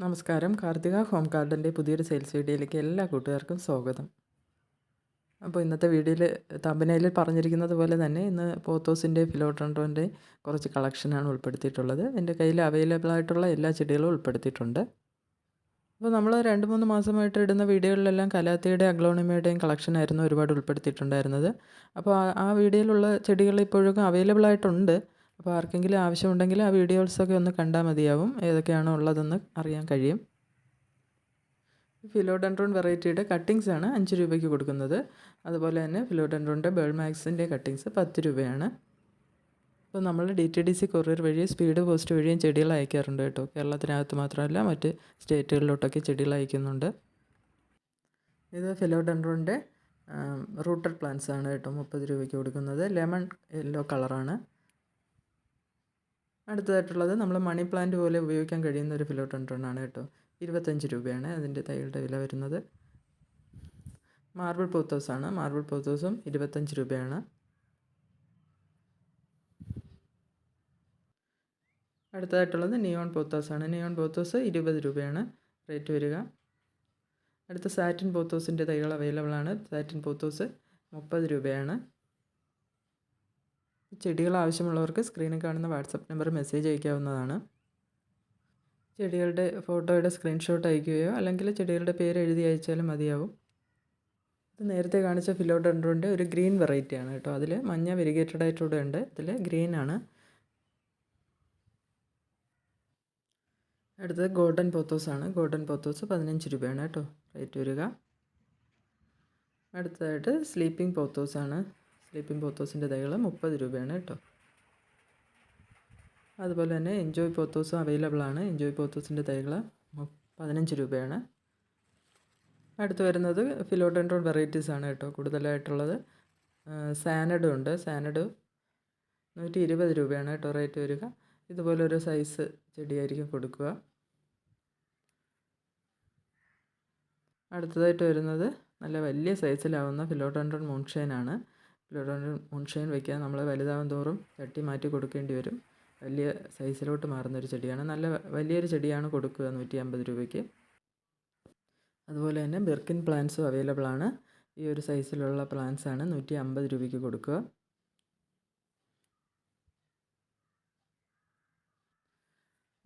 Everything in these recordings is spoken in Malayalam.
നമസ്കാരം. കാർത്തിക ഹോം ഗാർഡൻ്റെ പുതിയൊരു സെയിൽസ് വീഡിയോയിലേക്ക് എല്ലാ കൂട്ടുകാർക്കും സ്വാഗതം. അപ്പോൾ ഇന്നത്തെ വീഡിയോയിൽ തമ്പനയിലിൽ പറഞ്ഞിരിക്കുന്നത് പോലെ തന്നെ ഇന്ന് പോത്തോസിൻ്റെ ഫിലോഡെൻഡ്രോൻ്റെ കുറച്ച് കളക്ഷനാണ് ഉൾപ്പെടുത്തിയിട്ടുള്ളത്. എൻ്റെ കയ്യിൽ അവൈലബിൾ ആയിട്ടുള്ള എല്ലാ ചെടികളും ഉൾപ്പെടുത്തിയിട്ടുണ്ട്. അപ്പോൾ നമ്മൾ 2-3 മാസമായിട്ട് ഇടുന്ന വീഡിയോകളിലെല്ലാം കലാത്തിയുടെ അഗ്ലോണിമയുടെയും കളക്ഷനായിരുന്നു ഒരുപാട് ഉൾപ്പെടുത്തിയിട്ടുണ്ടായിരുന്നത്. അപ്പോൾ ആ വീഡിയോയിലുള്ള ചെടികൾ ഇപ്പോഴും അവൈലബിൾ ആയിട്ടുണ്ട്. അപ്പോൾ ആർക്കെങ്കിലും ആവശ്യമുണ്ടെങ്കിൽ ആ വീഡിയോസൊക്കെ ഒന്ന് കണ്ടാൽ മതിയാവും, ഏതൊക്കെയാണോ ഉള്ളതെന്ന് അറിയാൻ കഴിയും. ഫിലോഡെൻഡ്രോൺ വെറൈറ്റിയുടെ കട്ടിങ്സ് ആണ് 5 രൂപയ്ക്ക് കൊടുക്കുന്നത്. അതുപോലെ തന്നെ ഫിലോഡെൻഡ്രോണിൻ്റെ ബേൾമാക്സിൻ്റെ കട്ടിങ്സ് 10 രൂപയാണ്. അപ്പോൾ നമ്മൾ DTDC കൊറിയർ വഴി സ്പീഡ് പോസ്റ്റ് വഴിയും ചെടികൾ അയക്കാറുണ്ട് കേട്ടോ. കേരളത്തിനകത്ത് മാത്രമല്ല മറ്റ് സ്റ്റേറ്റുകളിലോട്ടൊക്കെ ചെടികൾ അയക്കുന്നുണ്ട്. ഇത് ഫിലോഡെൻഡ്രോണിൻ്റെ റൂട്ടഡ് പ്ലാന്റ്സ് ആണ് കേട്ടോ, 30 രൂപയ്ക്ക് കൊടുക്കുന്നത്. ലെമൺ യെല്ലോ കളറാണ്. അടുത്തതായിട്ടുള്ളത് നമ്മൾ മണി പ്ലാന്റ് പോലെ ഉപയോഗിക്കാൻ കഴിയുന്ന ഒരു ഫിലോഡെൻഡ്രോൺ ആണ് കേട്ടോ. 25 രൂപയാണ് അതിൻ്റെ തൈകളുടെ വില വരുന്നത്. മാർബിൾ പോത്തോസാണ്. മാർബിൾ പോത്തോസും 25 രൂപയാണ്. അടുത്തതായിട്ടുള്ളത് നിയോൺ പോത്തോസാണ്. നിയോൺ പോത്തോസ് 20 രൂപയാണ് റേറ്റ് വരിക. അടുത്ത സാറ്റിൻ പോത്തോസിൻ്റെ തൈകൾ അവൈലബിൾ ആണ്. സാറ്റിൻ പോത്തോസ് 30 രൂപയാണ്. ചെടികൾ ആവശ്യമുള്ളവർക്ക് സ്ക്രീനിൽ കാണുന്ന വാട്സപ്പ് നമ്പർ മെസ്സേജ് അയക്കാവുന്നതാണ്. ചെടികളുടെ ഫോട്ടോയുടെ സ്ക്രീൻഷോട്ട് അയക്കുകയോ അല്ലെങ്കിൽ ചെടികളുടെ പേര് എഴുതി അയച്ചാലും മതിയാവും. ഇത് നേരത്തെ കാണിച്ച ഫിലോഡെൻഡ്രോൻ്റെ ഒരു ഗ്രീൻ വെറൈറ്റിയാണ് കേട്ടോ. അതിൽ മഞ്ഞ വെരിഗേറ്റഡ് ആയിട്ടൂടെ ഉണ്ട്, ഇതിൽ ഗ്രീനാണ്. അടുത്തത് ഗോൾഡൻ പോത്തോസാണ്. ഗോൾഡൻ പോത്തോസ് 15 രൂപയാണ് കേട്ടോ റേറ്റ് വരിക. അടുത്തതായിട്ട് സ്ലീപ്പിംഗ് പോത്തോസാണ്. സ്ലീപ്പിംഗ് പോത്തോസിൻ്റെ തൈകൾ 30 രൂപയാണ് കേട്ടോ. അതുപോലെ തന്നെ എൻജോയ് പോത്തോസും അവൈലബിൾ ആണ്. എൻജോയ് പോത്തോസിൻ്റെ തൈകൾ 15 രൂപയാണ്. അടുത്ത് വരുന്നത് ഫിലോഡെൻഡ്രോൺ വെറൈറ്റീസ് ആണ് കേട്ടോ കൂടുതലായിട്ടുള്ളത്. സാനഡും ഉണ്ട്. സാനഡ് 120 രൂപയാണ് കേട്ടോ റേറ്റ് വരിക. ഇതുപോലൊരു സൈസ് ചെടിയായിരിക്കും കൊടുക്കുക. അടുത്തതായിട്ട് വരുന്നത് നല്ല വലിയ സൈസിലാവുന്ന ഫിലോഡെൻഡ്രോൺ മൂൺഷൈൻ ആണ്. ഫിലോഡെൻഡ്രോൺ മൂൺഷൈൻ വയ്ക്കാൻ നമ്മൾ വലുതാവും തോറും ചട്ടി മാറ്റി കൊടുക്കേണ്ടി വരും. വലിയ സൈസിലോട്ട് മാറുന്നൊരു ചെടിയാണ്. നല്ല വലിയൊരു ചെടിയാണ് കൊടുക്കുക 150 രൂപയ്ക്ക്. അതുപോലെ തന്നെ ബെർക്കിൻ പ്ലാന്റ്സും അവൈലബിൾ ആണ്. ഈ ഒരു സൈസിലുള്ള പ്ലാന്റ്സ് ആണ് 150 രൂപയ്ക്ക് കൊടുക്കുക.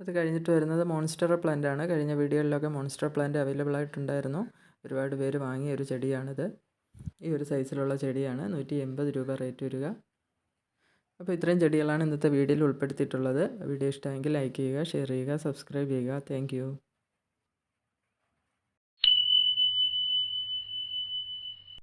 അത് കഴിഞ്ഞിട്ട് വരുന്നത് മോൺസ്റ്റർ പ്ലാന്റ് ആണ്. കഴിഞ്ഞ വീഡിയോയിലൊക്കെ മോൺസ്റ്റർ പ്ലാന്റ് അവൈലബിൾ ആയിട്ടുണ്ടായിരുന്നു. ഒരുപാട് പേര് വാങ്ങിയ ഒരു ചെടിയാണിത്. ഈ ഒരു സൈസിലുള്ള ചെടിയാണ് 180 രൂപ റേറ്റ് വരിക. അപ്പോൾ ഇത്രയും ചെടികളാണ് ഇന്നത്തെ വീഡിയോയിൽ ഉൾപ്പെടുത്തിയിട്ടുള്ളത്. വീഡിയോ ഇഷ്ടമെങ്കിൽ ലൈക്ക് ചെയ്യുക, ഷെയർ ചെയ്യുക, സബ്സ്ക്രൈബ് ചെയ്യുക. താങ്ക്